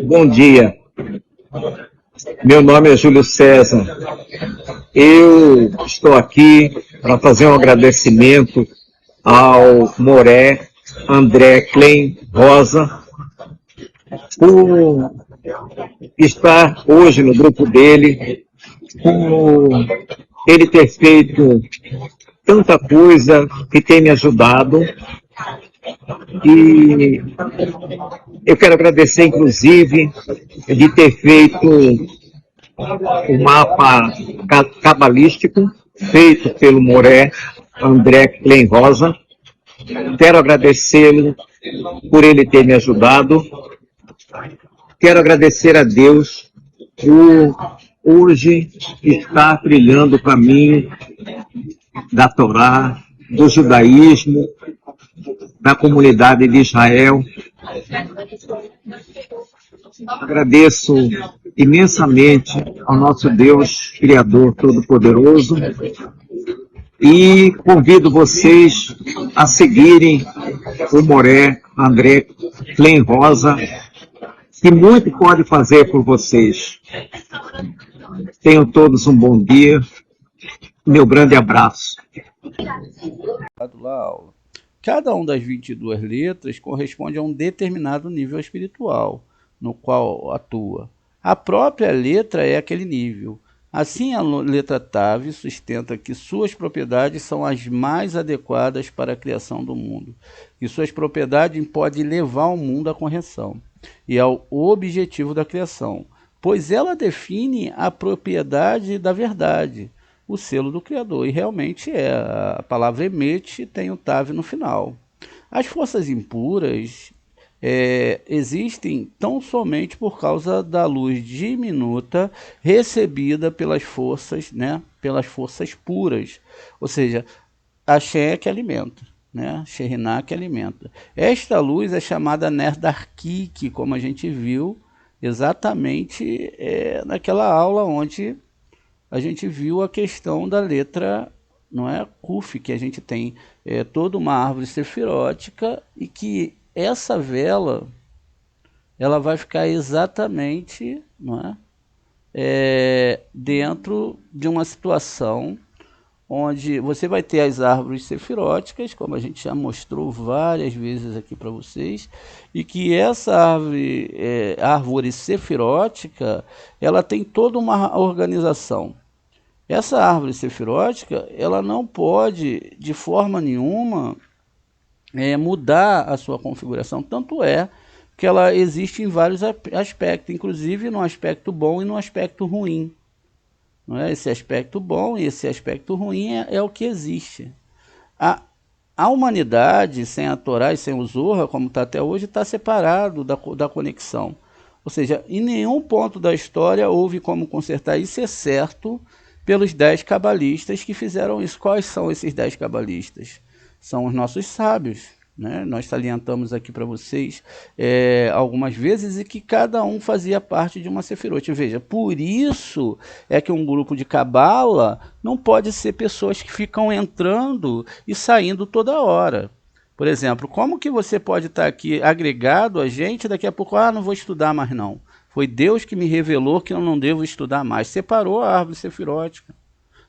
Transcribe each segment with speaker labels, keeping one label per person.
Speaker 1: Bom dia, meu nome é Júlio César. Eu estou aqui para fazer um agradecimento ao Moré André Klein Rosa por estar hoje no grupo dele, por ele ter feito tanta coisa que tem me ajudado. E eu quero agradecer, inclusive, de ter feito o mapa cabalístico feito pelo Moré André Klein Rosa. Quero agradecê-lo por ele ter me ajudado. Quero agradecer a Deus por hoje estar trilhando o caminho da Torá, do judaísmo, da comunidade de Israel. Agradeço imensamente ao nosso Deus, Criador Todo-Poderoso, e convido vocês a seguirem o Moré André Klein Rosa, que muito pode fazer por vocês. Tenham todos um bom dia. Meu grande abraço.
Speaker 2: Lá a aula. Cada uma das 22 letras corresponde a um determinado nível espiritual no qual atua. A própria letra é aquele nível. Assim, a letra Tav sustenta que suas propriedades são as mais adequadas para a criação do mundo, que suas propriedades podem levar o mundo à correção e ao objetivo da criação, pois ela define a propriedade da verdade, o selo do Criador, e realmente é. A palavra Emet tem o Tav no final. As forças impuras existem tão somente por causa da luz diminuta recebida pelas forças, né, pelas forças puras, ou seja, a Shem que alimenta, né, Sheriná que alimenta. Esta luz é chamada Ner Darkik, como a gente viu exatamente naquela aula onde a gente viu a questão da letra, não é, Kuf, que a gente tem toda uma árvore sefirótica e que essa vela ela vai ficar exatamente, não dentro de uma situação onde você vai ter as árvores sefiróticas, como a gente já mostrou várias vezes aqui para vocês, e que essa árvore sefirótica, ela tem toda uma organização. Essa árvore sefirótica, ela não pode, de forma nenhuma, mudar a sua configuração, tanto é que ela existe em vários aspectos, inclusive no aspecto bom e no aspecto ruim. Não é? Esse aspecto bom e esse aspecto ruim é o que existe. A humanidade, sem a Torá e sem o Zohar, como está até hoje, está separado da conexão. Ou seja, em nenhum ponto da história houve como consertar isso, exceto pelos 10 cabalistas que fizeram isso. Quais são esses 10 cabalistas? São os nossos sábios, né? Nós salientamos aqui para vocês algumas vezes, e que cada um fazia parte de uma sefirot. Veja, por isso é que um grupo de cabala não pode ser pessoas que ficam entrando e saindo toda hora. Por exemplo, como que você pode estar aqui agregado a gente, daqui a pouco, não vou estudar mais não. Foi Deus que me revelou que eu não devo estudar mais. Separou a árvore sefirótica.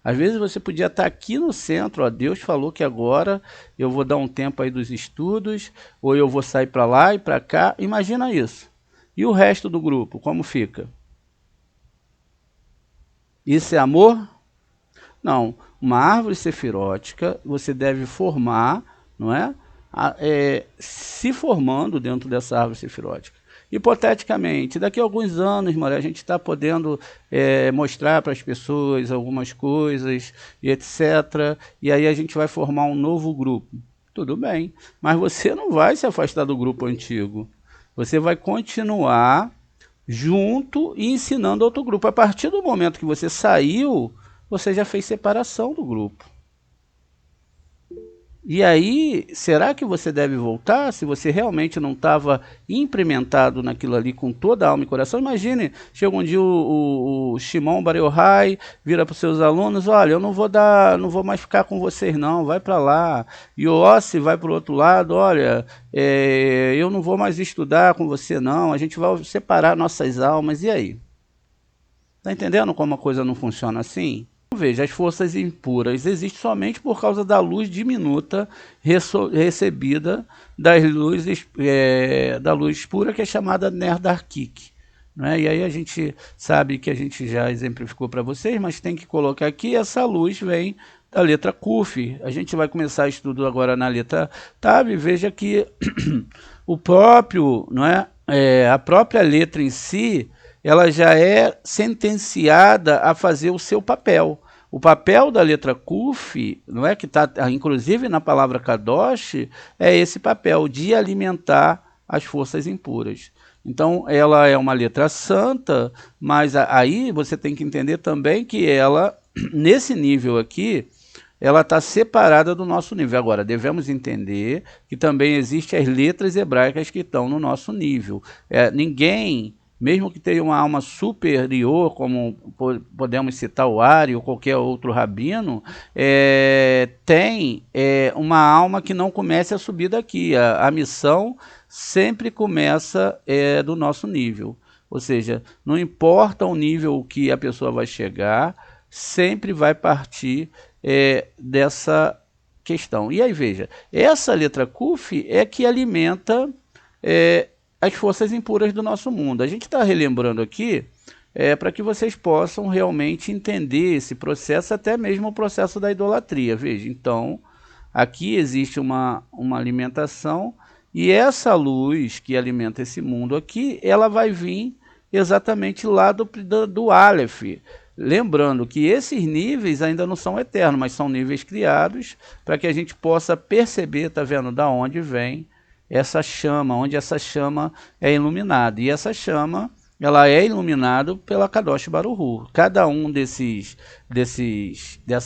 Speaker 2: Às vezes você podia estar aqui no centro, Deus falou que agora eu vou dar um tempo aí dos estudos, ou eu vou sair para lá e para cá. Imagina isso. E o resto do grupo, como fica? Isso é amor? Não. uma árvore sefirótica, você deve formar, não é? Se formando dentro dessa árvore sefirótica. Hipoteticamente, daqui a alguns anos, Maria, a gente está podendo mostrar para as pessoas algumas coisas e etc. E aí a gente vai formar um novo grupo. Tudo bem, mas você não vai se afastar do grupo antigo. Você vai continuar junto e ensinando outro grupo. A partir do momento que você saiu, você já fez separação do grupo. E aí, será que você deve voltar se você realmente não estava implementado naquilo ali com toda a alma e coração? Imagine, chega um dia o Shimon Bar Yochai, vira para os seus alunos, olha, eu não vou mais ficar com vocês não, vai para lá. E o Ossi vai para o outro lado, olha, eu não vou mais estudar com você não, a gente vai separar nossas almas, e aí? Está entendendo como a coisa não funciona assim? Veja, as forças impuras existem somente por causa da luz diminuta recebida da luz pura, que é chamada Ner Darkik. Né? E aí a gente sabe que a gente já exemplificou para vocês, mas tem que colocar aqui, essa luz vem da letra Kuf. A gente vai começar o estudo agora na letra Tav. Veja que o próprio, não é? A própria letra em si, ela já é sentenciada a fazer o seu papel. O papel da letra Kuf, não é, que está inclusive na palavra Kadosh, é esse papel de alimentar as forças impuras. Então, ela é uma letra santa, mas aí você tem que entender também que ela, nesse nível aqui, ela está separada do nosso nível. Agora, devemos entender que também existem as letras hebraicas que estão no nosso nível. Ninguém, mesmo que tenha uma alma superior, como podemos citar o Ari ou qualquer outro rabino, tem uma alma que não comece a subir daqui. A missão sempre começa do nosso nível. Ou seja, não importa o nível que a pessoa vai chegar, sempre vai partir dessa questão. E aí veja, essa letra Kuf é que alimenta as forças impuras do nosso mundo. A gente está relembrando aqui para que vocês possam realmente entender esse processo, até mesmo o processo da idolatria. Veja, então, aqui existe uma alimentação, e essa luz que alimenta esse mundo aqui, ela vai vir exatamente lá do Aleph. Lembrando que esses níveis ainda não são eternos, mas são níveis criados para que a gente possa perceber, tá vendo, da onde vem essa chama, onde essa chama é iluminada. E essa chama, ela é iluminada pela Kadosh Baruch Hu. Cada um dessa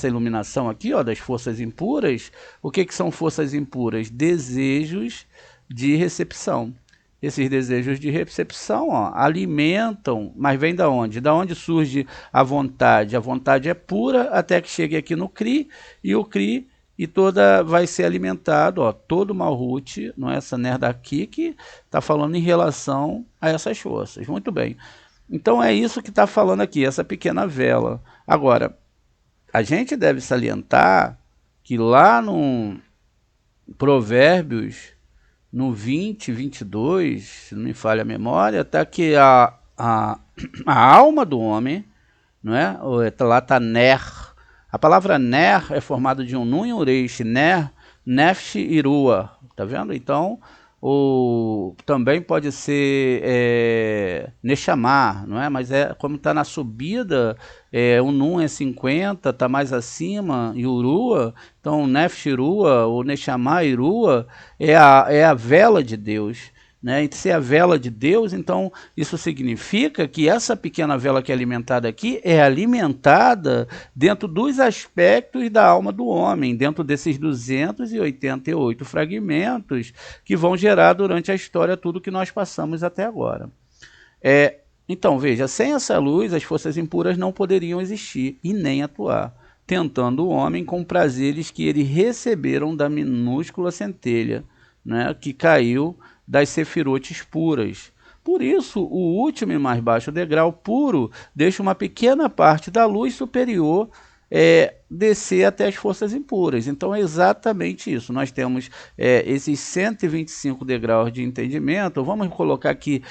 Speaker 2: iluminação aqui, ó, das forças impuras, o que são forças impuras? Desejos de recepção. Esses desejos de recepção, ó, alimentam, mas vem da onde? Da onde surge a vontade? A vontade é pura até que chegue aqui no Kri, e o Kri toda vai ser alimentado, ó, todo o Malhut, não é, essa Ner aqui que está falando em relação a essas forças. Muito bem. Então é isso que está falando aqui, essa pequena vela. Agora, a gente deve salientar que lá no Provérbios, no 20, 22, se não me falha a memória, está que a alma do homem, não é? Lá está Ner. A palavra Ner é formada de um Nun e um Reish. Ner, Nefesh e Rua. Tá vendo? Então, também pode ser Nechamar, não é? Mas como está na subida, o Nun é 50, está mais acima, e o Rua, então Nefesh e Rua, ou Nechamar e Rua, é a vela de Deus. Né? E se é a vela de Deus, então isso significa que essa pequena vela que é alimentada aqui é alimentada dentro dos aspectos da alma do homem, dentro desses 288 fragmentos que vão gerar durante a história tudo que nós passamos até agora. Então veja, sem essa luz as forças impuras não poderiam existir e nem atuar, tentando o homem com prazeres que eles receberam da minúscula centelha, né, que caiu das sefirotes puras. Por isso, o último e mais baixo degrau puro deixa uma pequena parte da luz superior descer até as forças impuras. Então é exatamente isso. Nós temos esses 125 degraus de entendimento. Vamos colocar aqui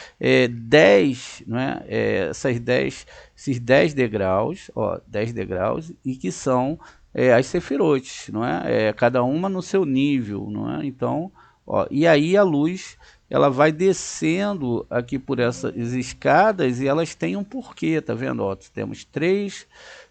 Speaker 2: 10, não é? Esses 10 degraus, ó, 10 degraus, e que são as sefirotes, não é? Cada uma no seu nível, não é? Então, ó, e aí a luz ela vai descendo aqui por essas escadas e elas têm um porquê, tá vendo? Ó, temos 3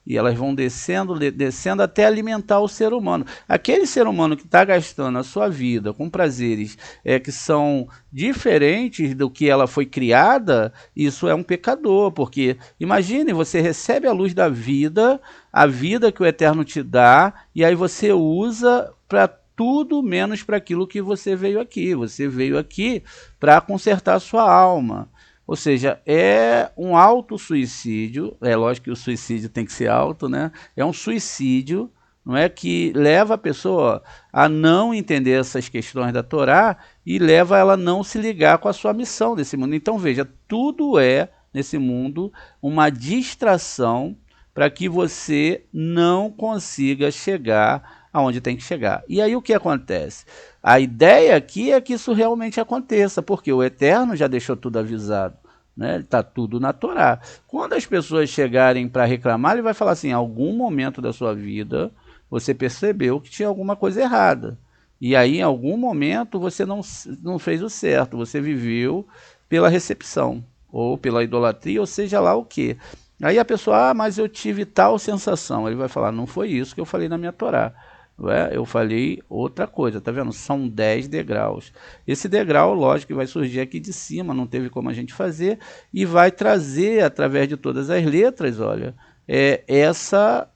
Speaker 2: e elas vão descendo, descendo até alimentar o ser humano. Aquele ser humano que está gastando a sua vida com prazeres que são diferentes do que ela foi criada, isso é um pecador, porque imagine, você recebe a luz da vida, a vida que o Eterno te dá, e aí você usa para tudo menos para aquilo que você veio aqui. Você veio aqui para consertar a sua alma. Ou seja, é um auto-suicídio. É lógico que o suicídio tem que ser alto, né? É um suicídio, não é, que leva a pessoa a não entender essas questões da Torá e leva ela a não se ligar com a sua missão desse mundo. Então veja, tudo é nesse mundo uma distração para que você não consiga chegar aonde tem que chegar. E aí o que acontece? A ideia aqui é que isso realmente aconteça, porque o Eterno já deixou tudo avisado, né? Está tudo na Torá. Quando as pessoas chegarem para reclamar, ele vai falar assim, em algum momento da sua vida, você percebeu que tinha alguma coisa errada. E aí, em algum momento, você não fez o certo, você viveu pela recepção, ou pela idolatria, ou seja lá o que. Aí a pessoa, mas eu tive tal sensação. Ele vai falar, não foi isso que eu falei na minha Torá. Eu falei outra coisa, tá vendo? São 10 degraus. Esse degrau, lógico, que vai surgir aqui de cima, não teve como a gente fazer, e vai trazer, através de todas as letras, olha, essa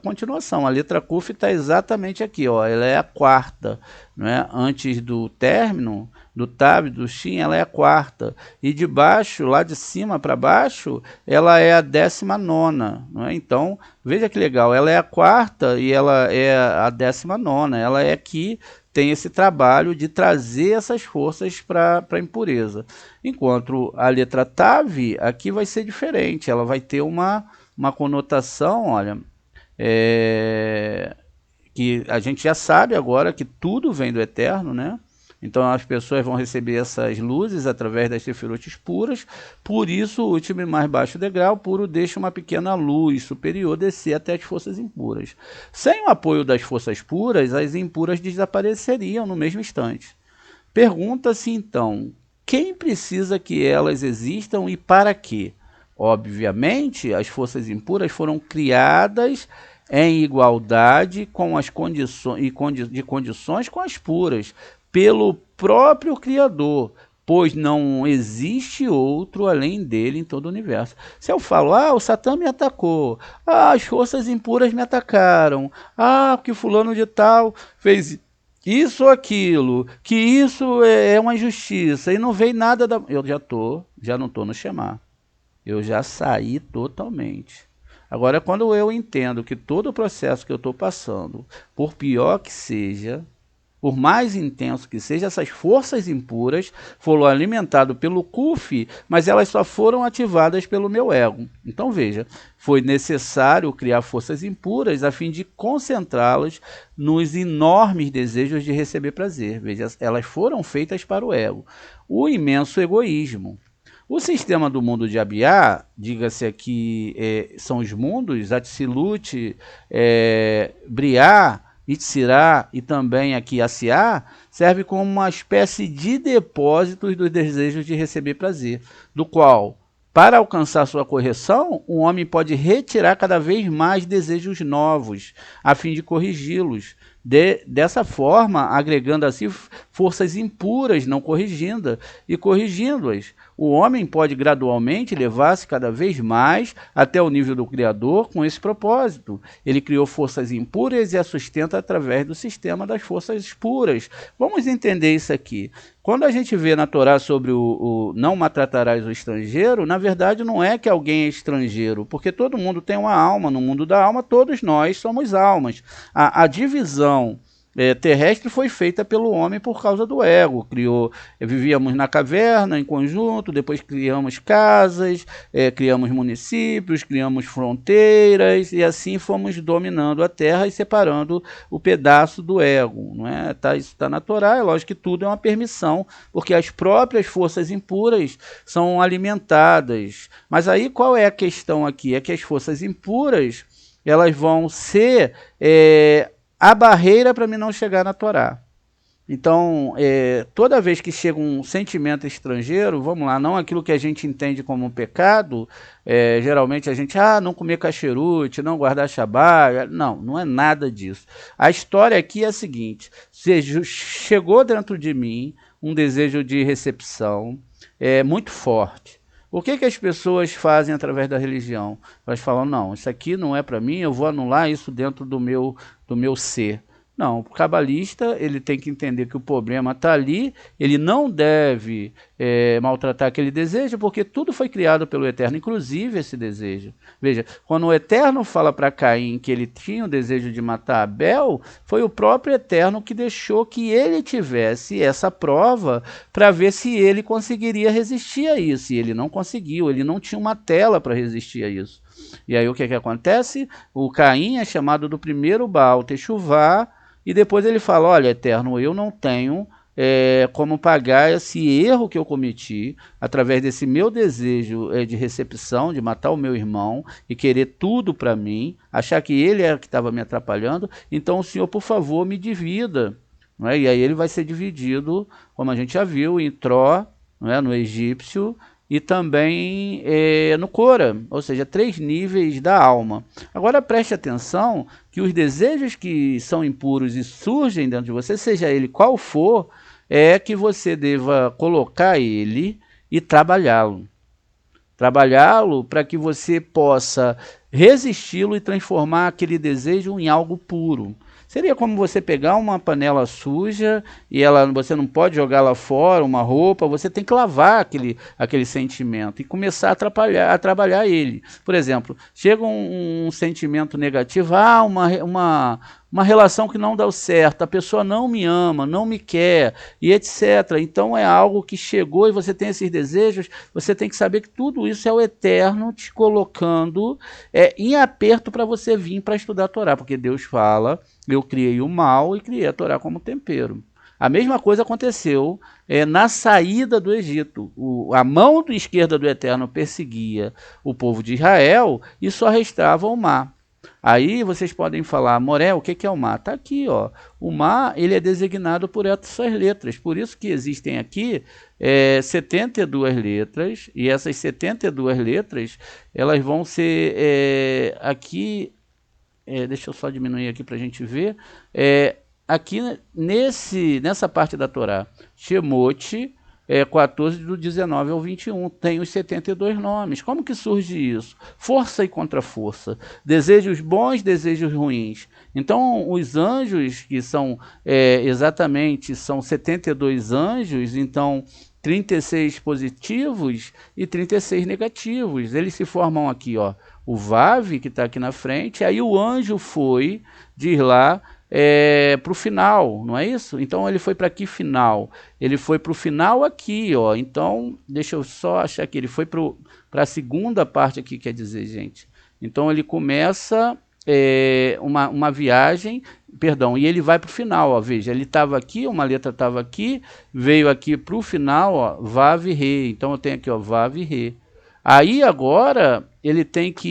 Speaker 2: continuação. A letra Kuf está exatamente aqui, ó, ela é a quarta, não é? Antes do término, do Tab, do Shin, ela é a quarta. E de baixo, lá de cima para baixo, ela é a 19ª, não é? Então, veja que legal, ela é a quarta e ela é a 19ª. Ela é que tem esse trabalho de trazer essas forças para a impureza. Enquanto a letra Tav, aqui vai ser diferente, ela vai ter uma conotação, olha, que a gente já sabe agora que tudo vem do Eterno, né? Então as pessoas vão receber essas luzes através das sefirotes puras, por isso o último e mais baixo degrau puro deixa uma pequena luz superior descer até as forças impuras. Sem o apoio das forças puras, as impuras desapareceriam no mesmo instante. Pergunta-se então, quem precisa que elas existam e para quê? Obviamente, as forças impuras foram criadas em igualdade com as condições de condições com as puras, pelo próprio Criador, pois não existe outro além dele em todo o universo. Se eu falo, o Satã me atacou, as forças impuras me atacaram, que fulano de tal fez isso ou aquilo, que isso é uma injustiça, e não veio nada da... Eu já não estou no Shema. Eu já saí totalmente. Agora, quando eu entendo que todo o processo que eu estou passando, por pior que seja, por mais intenso que seja, essas forças impuras foram alimentadas pelo Kuf, mas elas só foram ativadas pelo meu ego. Então veja, foi necessário criar forças impuras a fim de concentrá-las nos enormes desejos de receber prazer. Veja, elas foram feitas para o ego. O imenso egoísmo. O sistema do mundo de Abiá, diga-se aqui, são os mundos, Atzilut, Briá, Itzirá e também aqui Asiá, serve como uma espécie de depósito dos desejos de receber prazer, do qual, para alcançar sua correção, o homem pode retirar cada vez mais desejos novos, a fim de corrigi-los. Dessa forma, agregando assim forças impuras, não corrigindo, e corrigindo-as. O homem pode gradualmente levar-se cada vez mais até o nível do Criador com esse propósito. Ele criou forças impuras e as sustenta através do sistema das forças puras. Vamos entender isso aqui. Quando a gente vê na Torá sobre o não maltratarás o estrangeiro, na verdade não é que alguém é estrangeiro, porque todo mundo tem uma alma, no mundo da alma todos nós somos almas. A divisão terrestre foi feita pelo homem por causa do ego. Vivíamos na caverna em conjunto, depois criamos casas, criamos municípios, criamos fronteiras e assim fomos dominando a terra e separando o pedaço do ego. Não é? Isso está na Torá, é lógico que tudo é uma permissão, porque as próprias forças impuras são alimentadas. Mas aí qual é a questão aqui? É que as forças impuras elas vão ser a barreira para mim não chegar na Torá. Então, toda vez que chega um sentimento estrangeiro, vamos lá, não aquilo que a gente entende como um pecado, geralmente a gente, não comer kasherut, não guardar Shabbat, não é nada disso. A história aqui é a seguinte, chegou dentro de mim um desejo de recepção muito forte. O que as pessoas fazem através da religião? Elas falam, não, isso aqui não é para mim, eu vou anular isso dentro do meu ser. Não, o cabalista ele tem que entender que o problema está ali, ele não deve maltratar aquele desejo, porque tudo foi criado pelo Eterno, inclusive esse desejo. Veja, quando o Eterno fala para Caim que ele tinha o desejo de matar Abel, foi o próprio Eterno que deixou que ele tivesse essa prova para ver se ele conseguiria resistir a isso. E ele não conseguiu, ele não tinha uma tela para resistir a isso. E aí o que acontece? O Caim é chamado do primeiro Baal Teshuvá, e depois ele fala, olha, Eterno, eu não tenho como pagar esse erro que eu cometi, através desse meu desejo de recepção, de matar o meu irmão, e querer tudo para mim, achar que ele era que estava me atrapalhando, então o Senhor, por favor, me divida. Não é? E aí ele vai ser dividido, como a gente já viu, em Tró, não é? No egípcio, e também no Cora, ou seja, 3 níveis da alma. Agora preste atenção que os desejos que são impuros e surgem dentro de você, seja ele qual for, é que você deva colocar ele e trabalhá-lo. Trabalhá-lo para que você possa resisti-lo e transformar aquele desejo em algo puro. Seria como você pegar uma panela suja e você não pode jogar lá fora, uma roupa, você tem que lavar aquele sentimento e começar a trabalhar ele. Por exemplo, chega um sentimento negativo, uma relação que não deu certo, a pessoa não me ama, não me quer, e etc. Então é algo que chegou e você tem esses desejos, você tem que saber que tudo isso é o Eterno te colocando em aperto para você vir para estudar a Torá, porque Deus fala, eu criei o mal e criei a Torá como tempero. A mesma coisa aconteceu na saída do Egito. A mão esquerda do Eterno perseguia o povo de Israel e só restava o mar. Aí vocês podem falar, Moré, o que é o mar? Está aqui, ó. O mar ele é designado por essas letras. Por isso que existem aqui 72 letras, e essas 72 letras elas vão ser aqui. Deixa eu só diminuir aqui para a gente ver. Aqui nessa parte da Torá, Shemot 14 do 19 ao 21, tem os 72 nomes. Como que surge isso? Força e contra-força, desejos bons, desejos ruins. Então, os anjos, que são são 72 anjos, então 36 positivos e 36 negativos. Eles se formam aqui, ó, o Vav, que está aqui na frente, aí o anjo foi, diz lá, para o final, não é isso? Então ele foi para que final? Ele foi para o final aqui, ó. Então, deixa eu só achar aqui, ele foi para a segunda parte aqui, quer dizer, gente. Então ele começa uma viagem, perdão, e ele vai para o final, ó, veja, ele estava aqui, uma letra estava aqui, veio aqui para o final, ó, Vav Re. Então eu tenho aqui, ó, Vav Re. Aí agora ele tem que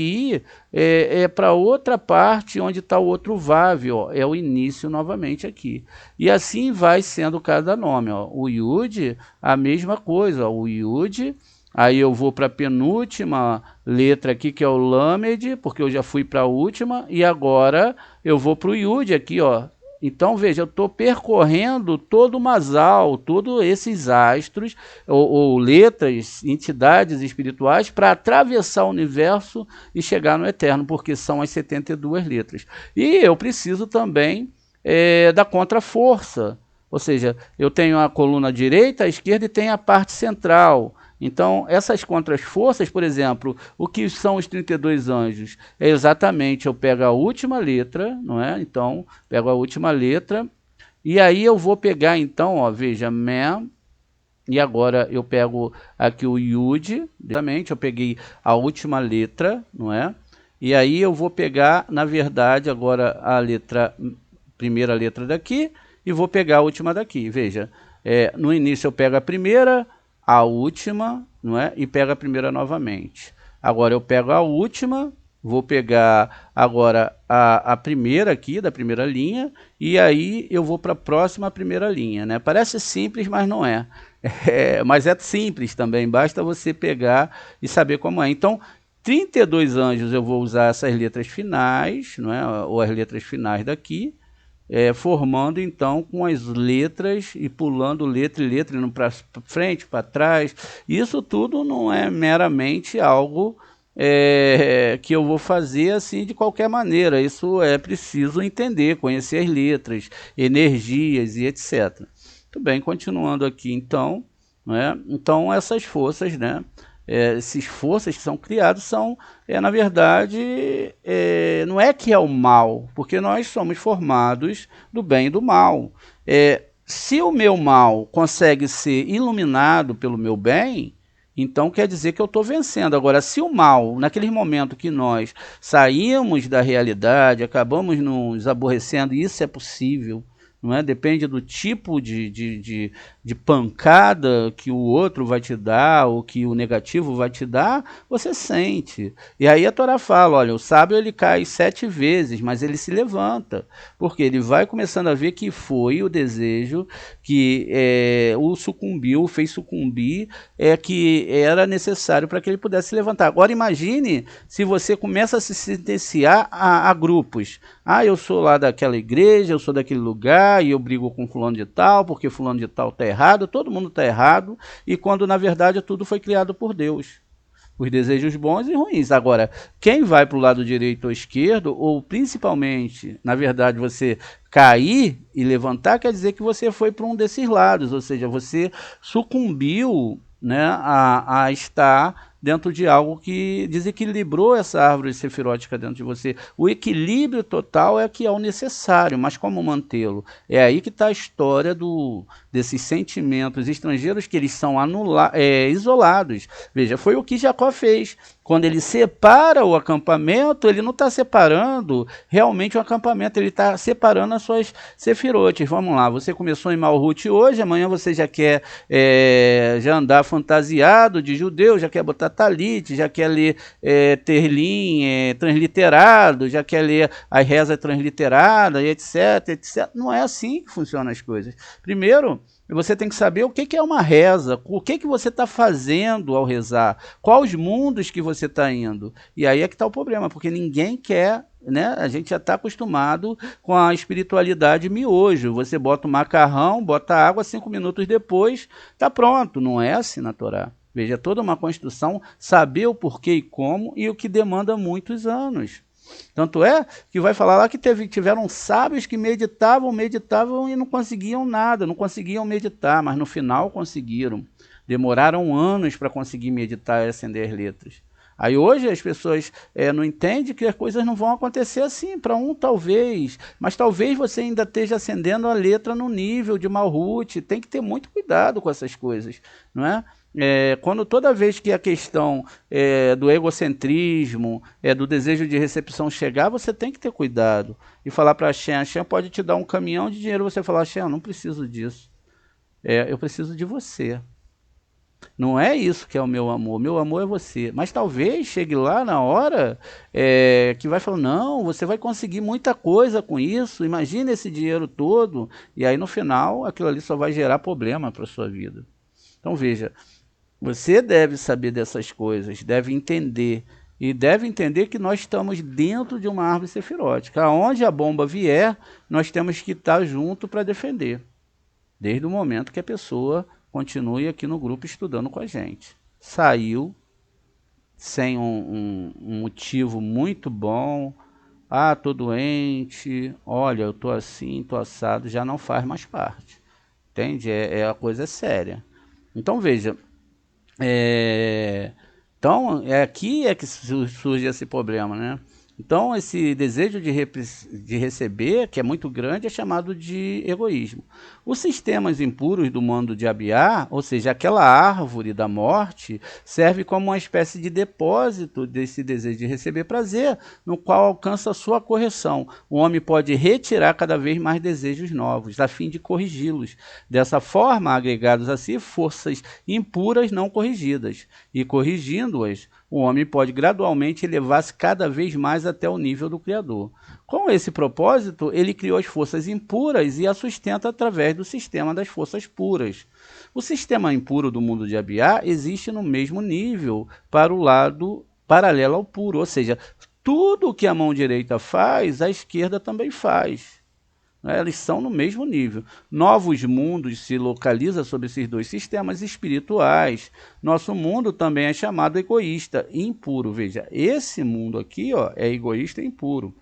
Speaker 2: ir para outra parte onde está o outro Vav, ó, é o início novamente aqui. E assim vai sendo cada nome. Ó. O Yud, a mesma coisa, ó, o Yud, aí eu vou para a penúltima letra aqui, que é o Lamed, porque eu já fui para a última, e agora eu vou para o Yud aqui, ó. Então, veja, eu estou percorrendo todo o Masal, todos esses astros, ou letras, entidades espirituais, para atravessar o universo e chegar no Eterno, porque são as 72 letras. E eu preciso também da contra-força, ou seja, eu tenho a coluna direita, a esquerda e tenho a parte central. Então, essas contras-forças, por exemplo, o que são os 32 anjos? É exatamente, eu pego a última letra, não é? Então, pego a última letra, e aí eu vou pegar, então, ó, veja, Mem, e agora eu pego aqui o Yud, exatamente, eu peguei a última letra, não é? E aí eu vou pegar, na verdade, agora primeira letra daqui, e vou pegar a última daqui, veja. No início eu pego a primeira, a última, não é? E pego a primeira novamente. Agora eu pego a última vou pegar agora a primeira aqui, da primeira linha, e aí eu vou para a próxima primeira linha, né? Parece simples, mas não é. Mas é simples também, basta você pegar e saber como é. Então, 32 anjos eu vou usar essas letras finais, não é? Ou as letras finais daqui, formando então com as letras e pulando letra e letra, indo para frente, para trás. Isso tudo não é meramente algo que eu vou fazer assim de qualquer maneira. Isso é preciso entender, conhecer as letras, energias e etc. Muito bem, continuando aqui então, né? Então essas forças, né? Essas forças que são criadas são, na verdade, não é que é o mal, porque nós somos formados do bem e do mal. Se o meu mal consegue ser iluminado pelo meu bem, então quer dizer que eu estou vencendo. Agora, se o mal, naquele momento que nós saímos da realidade, acabamos nos aborrecendo, e isso é possível, não é? Depende do tipo de pancada que o outro vai te dar, ou que o negativo vai te dar, você sente. E aí a Torá fala, olha, o sábio ele cai 7 vezes, mas ele se levanta, porque ele vai começando a ver que foi o desejo que o sucumbiu, fez sucumbir, que era necessário para que ele pudesse se levantar. Agora imagine se você começa a se sentenciar a grupos. Ah, eu sou lá daquela igreja, eu sou daquele lugar, e eu brigo com fulano de tal, porque fulano de tal está errado, todo mundo está errado, e quando na verdade tudo foi criado por Deus. Os desejos bons e ruins. Agora, quem vai para o lado direito ou esquerdo, ou principalmente, na verdade, você cair e levantar, quer dizer que você foi para um desses lados, ou seja, você sucumbiu, né, a estar dentro de algo que desequilibrou essa árvore sefirótica dentro de você. O equilíbrio total é que é o necessário, mas como mantê-lo? É aí que está a história desses sentimentos estrangeiros, que eles são isolados. Veja, foi o que Jacó fez. Quando ele separa o acampamento, ele não está separando realmente o acampamento, ele está separando as suas sefirotes. Vamos lá, você começou em Malhut hoje, amanhã você já quer já andar fantasiado de judeu, já quer botar talite, já quer ler terlim transliterado, já quer ler a reza transliterada, etc, etc. Não é assim que funcionam as coisas. Primeiro, você tem que saber o que é uma reza, o que você está fazendo ao rezar, quais mundos que você está indo. E aí é que está o problema, porque ninguém quer, né? A gente já está acostumado com a espiritualidade miojo. Você bota o macarrão, bota água, 5 minutos depois está pronto. Não é assim na Torá. Veja, toda uma construção, saber o porquê e como, e o que demanda muitos anos. Tanto é que vai falar lá que tiveram sábios que meditavam e não conseguiam nada, não conseguiam meditar, mas no final conseguiram. Demoraram anos para conseguir meditar e acender as letras. Aí hoje as pessoas não entendem que as coisas não vão acontecer assim. Para um talvez, mas talvez você ainda esteja acendendo a letra no nível de Malhut. Tem que ter muito cuidado com essas coisas, não é? Quando toda vez que a questão do egocentrismo, do desejo de recepção chegar, você tem que ter cuidado e falar para a Shem pode te dar um caminhão de dinheiro, você falar, Shem, não preciso disso, eu preciso de você. Não é isso que é o meu amor é você. Mas talvez chegue lá na hora que vai falar, não, você vai conseguir muita coisa com isso, imagina esse dinheiro todo, e aí no final aquilo ali só vai gerar problema para a sua vida. Então veja, você deve saber dessas coisas, deve entender. E deve entender que nós estamos dentro de uma árvore sefirótica. Aonde a bomba vier, nós temos que estar junto para defender. Desde o momento que a pessoa continue aqui no grupo estudando com a gente. Saiu sem um motivo muito bom. Ah, tô doente. Olha, eu tô assim, tô assado. Já não faz mais parte. Entende? A coisa séria. Então veja. Então, aqui que surge esse problema, né? Então, esse desejo de receber, que é muito grande, é chamado de egoísmo. Os sistemas impuros do mundo de Abiá, ou seja, aquela árvore da morte, serve como uma espécie de depósito desse desejo de receber prazer, no qual alcança a sua correção. O homem pode retirar cada vez mais desejos novos, a fim de corrigi-los. Dessa forma, agregados a si, forças impuras não corrigidas. E corrigindo-as, o homem pode gradualmente elevar-se cada vez mais até o nível do Criador. Com esse propósito, ele criou as forças impuras e a sustenta através do sistema das forças puras. O sistema impuro do mundo de Abiá existe no mesmo nível para o lado paralelo ao puro, ou seja, tudo o que a mão direita faz, a esquerda também faz. Eles são no mesmo nível. Novos mundos se localizam sobre esses dois sistemas espirituais. Nosso mundo também é chamado egoísta e impuro. Veja, esse mundo aqui, ó, é egoísta e impuro.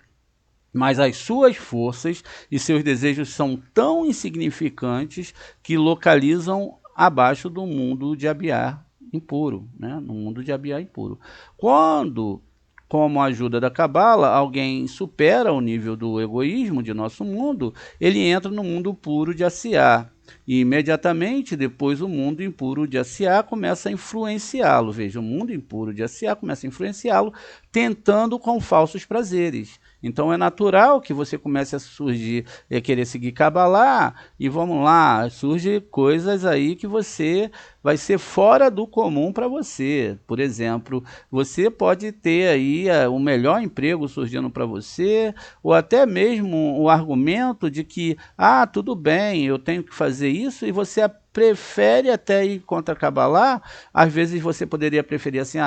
Speaker 2: Mas as suas forças e seus desejos são tão insignificantes que localizam abaixo do mundo de Abiá impuro, né? No mundo de Abiá impuro. Quando, como a ajuda da Cabala, alguém supera o nível do egoísmo de nosso mundo, ele entra no mundo puro de Asiá. E imediatamente depois o mundo impuro de Asiá começa a influenciá-lo. Veja, o mundo impuro de Asiá começa a influenciá-lo, tentando com falsos prazeres. Então é natural que você comece a surgir, querer seguir Kabbalah, e vamos lá, surge coisas aí que você vai ser fora do comum para você. Por exemplo, você pode ter aí o melhor emprego surgindo para você, ou até mesmo o argumento de que, tudo bem, eu tenho que fazer isso, e você prefere até ir contra Kabbalah. Às vezes você poderia preferir assim,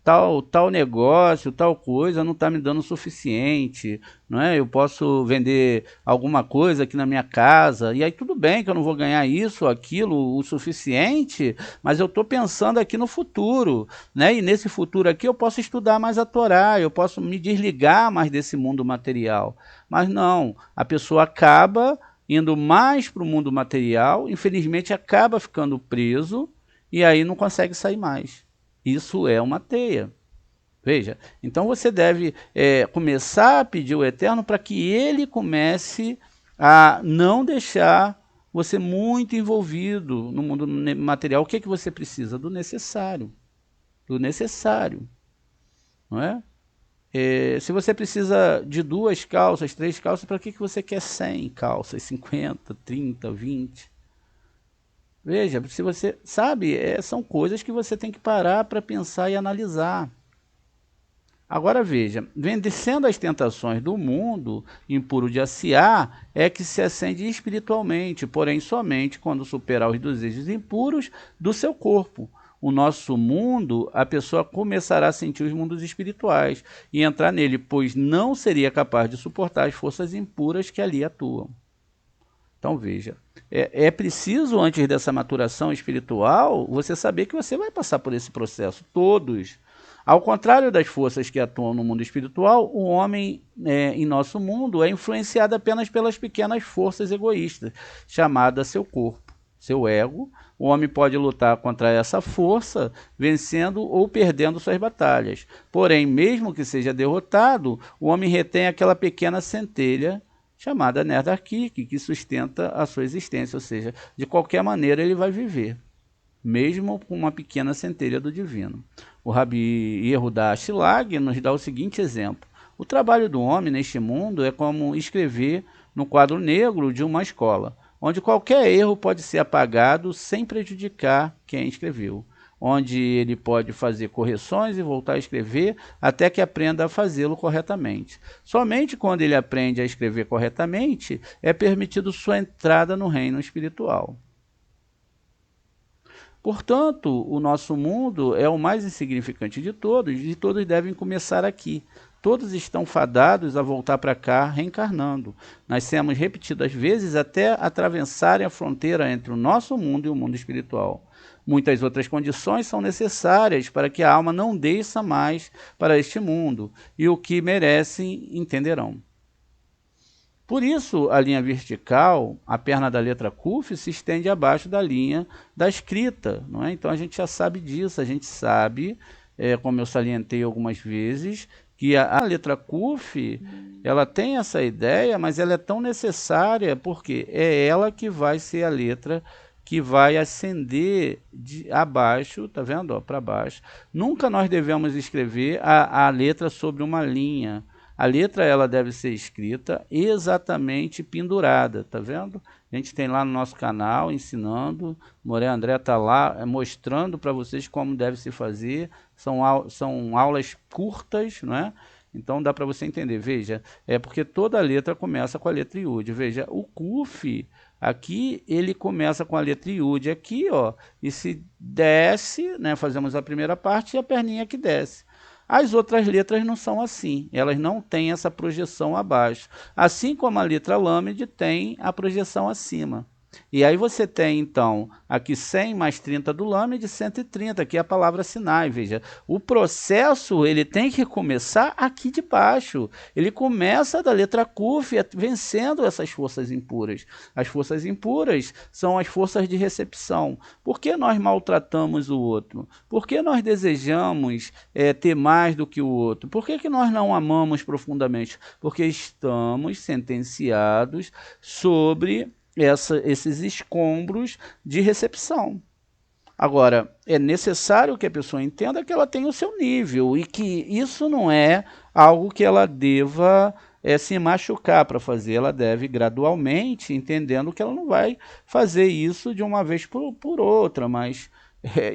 Speaker 2: tal negócio, tal coisa não está me dando o suficiente, não é? Eu posso vender alguma coisa aqui na minha casa, e aí tudo bem que eu não vou ganhar isso, aquilo, o suficiente, mas eu estou pensando aqui no futuro, né? E nesse futuro aqui eu posso estudar mais a Torá, eu posso me desligar mais desse mundo material. Mas não, a pessoa acaba indo mais para o mundo material, infelizmente acaba ficando preso e aí não consegue sair mais. Isso é uma teia. Veja, então você deve começar a pedir ao Eterno para que ele comece a não deixar você muito envolvido no mundo material. O que que você precisa? Do necessário. Do necessário. Não é? Se você precisa de 2 calças, 3 calças, para que você quer 100 calças, 50, 30, 20? Veja, se você sabe, são coisas que você tem que parar para pensar e analisar. Agora veja, vencendo as tentações do mundo impuro de Asiá é que se ascende espiritualmente, porém somente quando superar os desejos impuros do seu corpo. O nosso mundo, a pessoa começará a sentir os mundos espirituais e entrar nele, pois não seria capaz de suportar as forças impuras que ali atuam. Então veja, é preciso antes dessa maturação espiritual, você saber que você vai passar por esse processo, todos. Ao contrário das forças que atuam no mundo espiritual, o homem em nosso mundo é influenciado apenas pelas pequenas forças egoístas, chamadas seu corpo, seu ego. O homem pode lutar contra essa força, vencendo ou perdendo suas batalhas. Porém, mesmo que seja derrotado, o homem retém aquela pequena centelha chamada Nerdarkik, que sustenta a sua existência, ou seja, de qualquer maneira ele vai viver, mesmo com uma pequena centelha do divino. O Rabi Yehuda Ashlag nos dá o seguinte exemplo: o trabalho do homem neste mundo é como escrever no quadro negro de uma escola, onde qualquer erro pode ser apagado sem prejudicar quem escreveu, onde ele pode fazer correções e voltar a escrever até que aprenda a fazê-lo corretamente. Somente quando ele aprende a escrever corretamente é permitido sua entrada no reino espiritual. Portanto, o nosso mundo é o mais insignificante de todos, e todos devem começar aqui. Todos estão fadados a voltar para cá reencarnando. Nascemos repetidas vezes até atravessarem a fronteira entre o nosso mundo e o mundo espiritual. Muitas outras condições são necessárias para que a alma não desça mais para este mundo, e o que merecem entenderão. Por isso, a linha vertical, a perna da letra Kuf, se estende abaixo da linha da escrita, não é? Então a gente já sabe disso, a gente sabe, como eu salientei algumas vezes, que a letra Kuf, ela tem essa ideia, mas ela é tão necessária porque é ela que vai ser a letra que vai ascender de abaixo, tá vendo? Para baixo. Nunca nós devemos escrever a letra sobre uma linha. A letra ela deve ser escrita exatamente pendurada, tá vendo? A gente tem lá no nosso canal ensinando, Moré André está lá mostrando para vocês como deve se fazer, são aulas curtas, não é? Então dá para você entender, veja, é porque toda letra começa com a letra Iud, veja, o Kuf, aqui ele começa com a letra Iud aqui, ó, e se desce, né, fazemos a primeira parte e a perninha que desce. As outras letras não são assim, elas não têm essa projeção abaixo, assim como a letra Lâmede tem a projeção acima. E aí você tem, então, aqui 100 mais 30 do Lâmede, 130, que é a palavra Sinai. Veja, o processo ele tem que começar aqui de baixo. Ele começa da letra Kuf, vencendo essas forças impuras. As forças impuras são as forças de recepção. Por que nós maltratamos o outro? Por que nós desejamos ter mais do que o outro? Por que nós não amamos profundamente? Porque estamos sentenciados sobre esses escombros de recepção. Agora, é necessário que a pessoa entenda que ela tem o seu nível e que isso não é algo que ela deva se machucar para fazer. Ela deve gradualmente, entendendo que ela não vai fazer isso de uma vez por outra, mas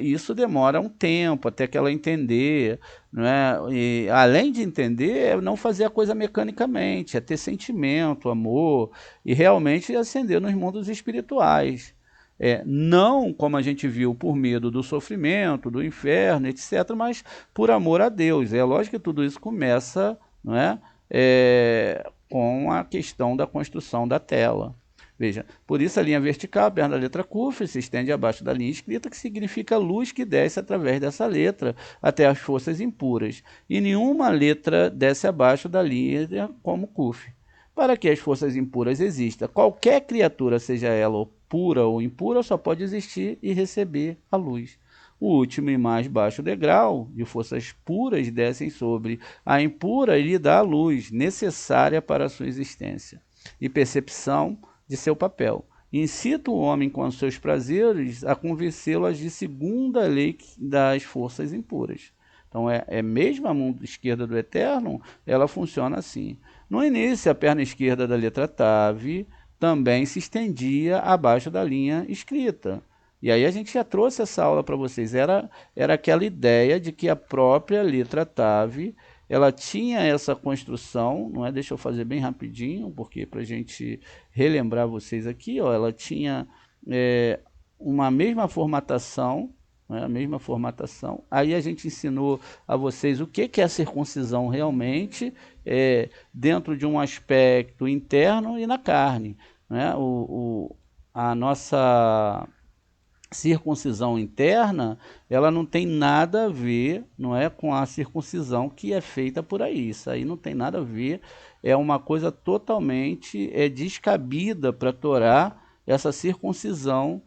Speaker 2: isso demora um tempo até que ela entender, não é? E, além de entender, é não fazer a coisa mecanicamente, é ter sentimento, amor e realmente ascender nos mundos espirituais. Não, como a gente viu, por medo do sofrimento, do inferno, etc., mas por amor a Deus. É lógico que tudo isso começa, não é? Com a questão da construção da tela. Veja, por isso a linha vertical, perto da letra Kuf, se estende abaixo da linha escrita, que significa luz que desce através dessa letra até as forças impuras. E nenhuma letra desce abaixo da linha como Kuf. Para que as forças impuras existam, qualquer criatura, seja ela pura ou impura, só pode existir e receber a luz. O último e mais baixo degrau de forças puras descem sobre a impura e lhe dá a luz necessária para a sua existência e percepção de seu papel. Incita o homem com os seus prazeres a convencê-lo a agir segundo a lei das forças impuras. Então, mesmo a mão esquerda do Eterno, ela funciona assim. No início, a perna esquerda da letra Tav também se estendia abaixo da linha escrita. E aí a gente já trouxe essa aula para vocês. Era aquela ideia de que a própria letra Tav ela tinha essa construção, não é? Deixa eu fazer bem rapidinho, porque para a gente relembrar vocês aqui, ó, ela tinha uma mesma formatação, a mesma formatação. Aí a gente ensinou a vocês o que é a circuncisão realmente, dentro de um aspecto interno e na carne. Né? A nossa circuncisão interna, ela não tem nada a ver, não é, com a circuncisão que é feita por aí. Isso aí não tem nada a ver, é uma coisa totalmente descabida para a Torá, essa circuncisão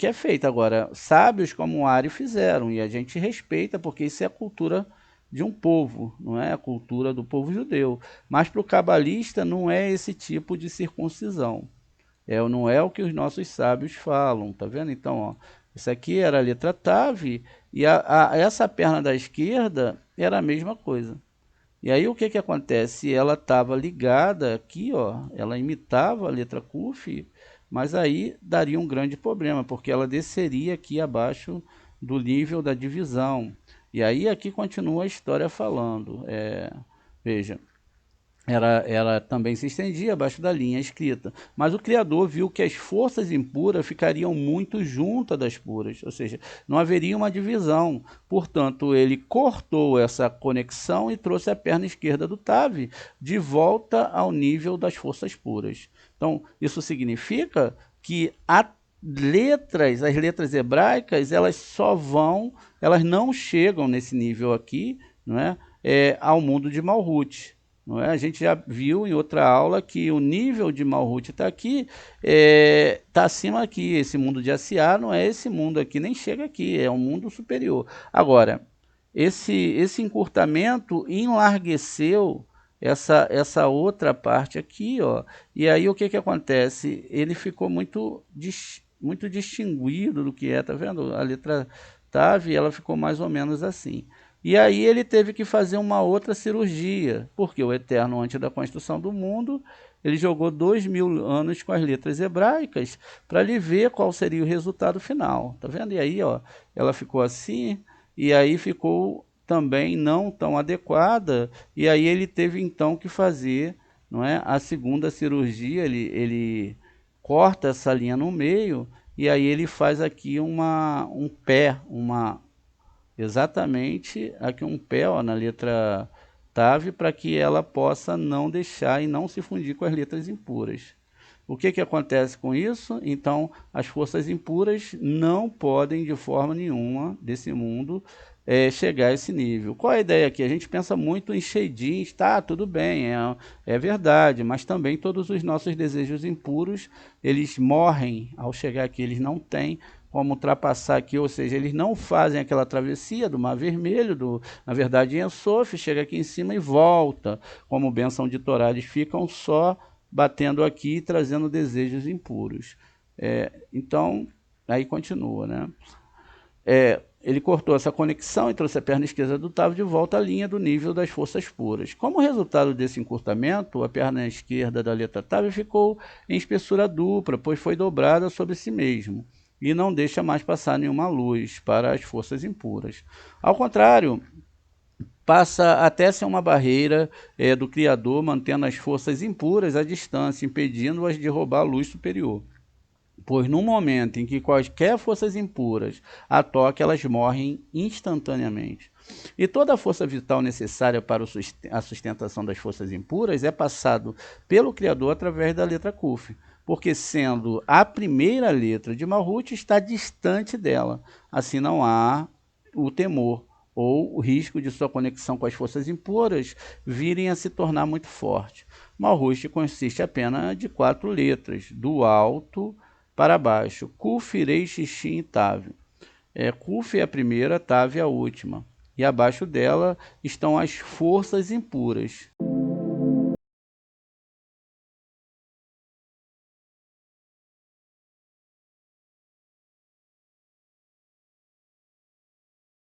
Speaker 2: que é feita. Agora, sábios como o Ari fizeram, e a gente respeita, porque isso é a cultura de um povo, não é a cultura do povo judeu. Mas para o cabalista não é esse tipo de circuncisão. Não é o que os nossos sábios falam, tá vendo? Então, ó, isso aqui era a letra Tav, e essa perna da esquerda era a mesma coisa. E aí o que acontece? Ela estava ligada aqui, ó, ela imitava a letra Kuf, mas aí daria um grande problema, porque ela desceria aqui abaixo do nível da divisão. E aí aqui continua a história falando. Veja, ela também se estendia abaixo da linha escrita. Mas o Criador viu que as forças impuras ficariam muito juntas das puras, ou seja, não haveria uma divisão. Portanto, ele cortou essa conexão e trouxe a perna esquerda do Tav de volta ao nível das forças puras. Então, isso significa que as letras hebraicas, elas não chegam nesse nível aqui, não é? Ao mundo de Malhut. Não é? A gente já viu em outra aula que o nível de Malhut está aqui, está acima aqui. Esse mundo de Asiá não é esse mundo aqui, nem chega aqui, é um mundo superior. Agora, esse encurtamento enlargueceu essa outra parte aqui, ó, e aí o que acontece? Ele ficou muito distinguido do que tá vendo? A letra Tav, ela ficou mais ou menos assim. E aí ele teve que fazer uma outra cirurgia, porque o Eterno, antes da construção do mundo, ele jogou 2000 anos com as letras hebraicas para ele ver qual seria o resultado final. Tá vendo? E aí, ó, ela ficou assim, e aí ficou também não tão adequada, e aí ele teve então que fazer, não é, a segunda cirurgia. Ele corta essa linha no meio, e aí ele faz aqui um pé, exatamente aqui um pé, ó, na letra TAV, para que ela possa não deixar e não se fundir com as letras impuras. O que acontece com isso? Então, as forças impuras não podem, de forma nenhuma, desse mundo, chegar a esse nível. Qual é a ideia aqui? A gente pensa muito em shadings, tá, tudo bem, é verdade, mas também todos os nossos desejos impuros, eles morrem ao chegar aqui, eles não têm como ultrapassar aqui, ou seja, eles não fazem aquela travessia do Mar Vermelho, na verdade, em Ensof, chega aqui em cima e volta, como bênção de Torá, eles ficam só batendo aqui e trazendo desejos impuros. Então, aí continua, né? Ele cortou essa conexão e trouxe a perna esquerda do Tav de volta à linha do nível das forças puras. Como resultado desse encurtamento, a perna esquerda da letra Tav ficou em espessura dupla, pois foi dobrada sobre si mesmo, e não deixa mais passar nenhuma luz para as forças impuras. Ao contrário, passa até ser uma barreira do Criador, mantendo as forças impuras à distância, impedindo-as de roubar a luz superior. Pois no momento em que quaisquer forças impuras a toquem, elas morrem instantaneamente. E toda a força vital necessária para a sustentação das forças impuras é passado pelo Criador através da letra Kuf, porque sendo a primeira letra de Malhut, está distante dela. Assim não há o temor ou o risco de sua conexão com as forças impuras virem a se tornar muito forte. Malhut consiste apenas de 4 letras, do alto para baixo: Kuf, Rei, Xixim e Tav. Kuf é a primeira, Tav é a última. E abaixo dela estão as forças impuras.